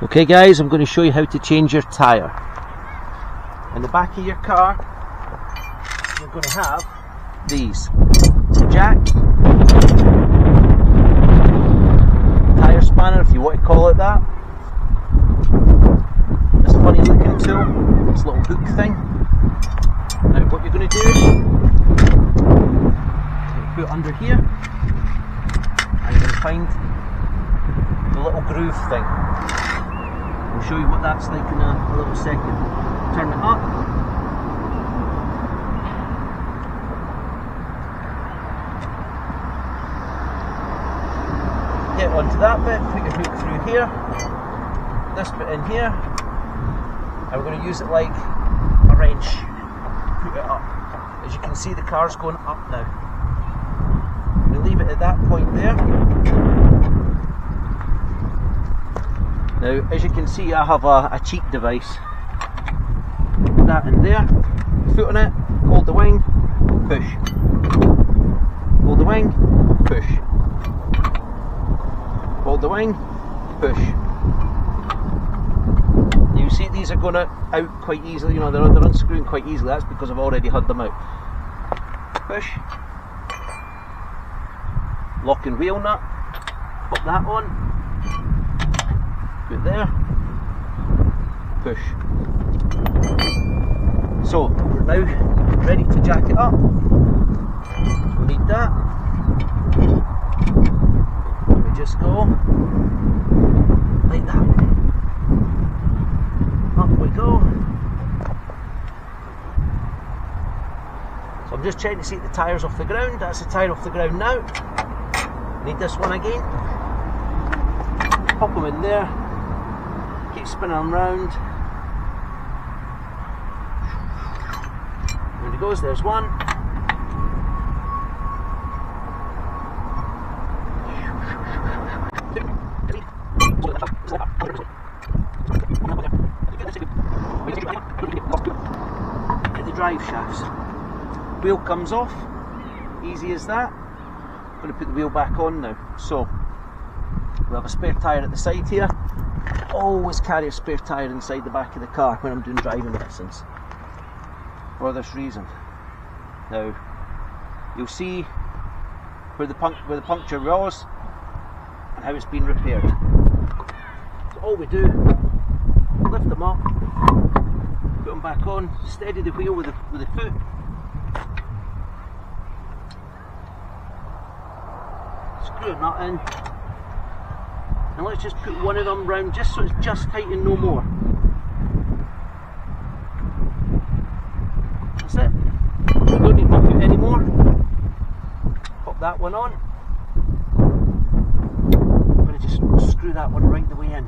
Okay guys, I'm going to show you how to change your tyre. In the back of your car, you're going to have these. Jack, tyre spanner if you want to call it that. This funny looking tool, this little hook thing. Now what you're going to do, you put it under here and you're going to find the little groove thing. I'll show you what that's like in a little second. Turn it up. Get onto that bit, put your hook through here, this bit in here, and we're going to use it like a wrench. Put it up. As you can see, the car's going up now. We leave it at that point there. Now, as you can see, I have a cheat device. Put that in there, foot on it, hold the wing, push. Hold the wing, push. Hold the wing, push. You see these are going out quite easily, you know, they're unscrewing quite easily. That's because I've already had them out. Push. Locking wheel nut, pop that on. Put there, push. So we're now ready to jack it up. So we need that. We just go like that. Up we go. So I'm just checking to see if the tyre's off the ground. That's the tyre off the ground now. Need this one again. Pop them in there. Keep spinning them round. There it goes, there's one. Get the drive shafts. Wheel comes off, easy as that. I'm going to put the wheel back on now. So, we have a spare tyre at the side here. Always carry a spare tyre inside the back of the car when I'm doing driving lessons for this reason. Now you'll see where the puncture was and how it's been repaired. So all we do, lift them up, put them back on, steady the wheel with the foot, screw a nut in. And let's just put one of them round just so it's just tight and no more. That's it. We don't need my foot anymore. Pop that one on. I'm going to just screw that one right the way in.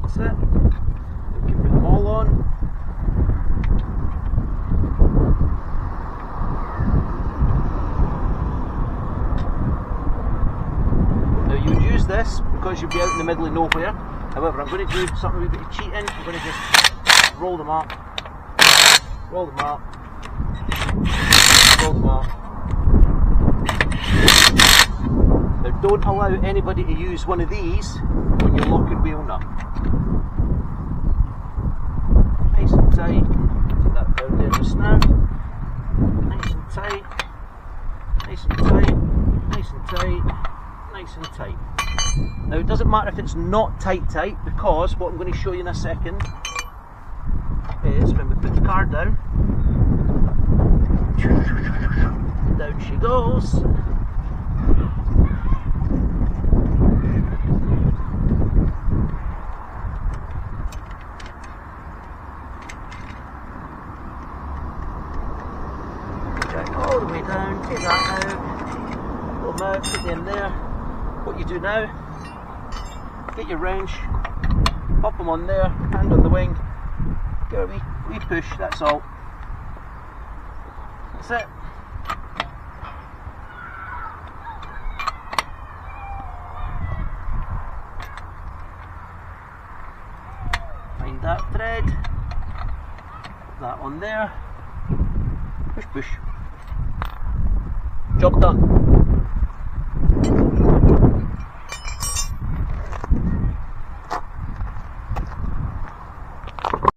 That's it. This because you'll be out in the middle of nowhere. However, I'm going to do something a bit of cheating. I'm going to just roll them up, roll them up, roll them up. Now don't allow anybody to use one of these when you're locking wheel nut. Nice and tight. Put that down there just now. Nice and tight. Nice and tight. Nice and tight. Nice and tight. Now it doesn't matter if it's not tight because what I'm going to show you in a second is when we put the car down, down she goes. Jack all the way down, take that out, pull them out, put them there. What you do now, get your wrench, pop them on there, hand on the wing, give it a wee push, that's all. That's it. Find that thread, that on there. Push push. Job done.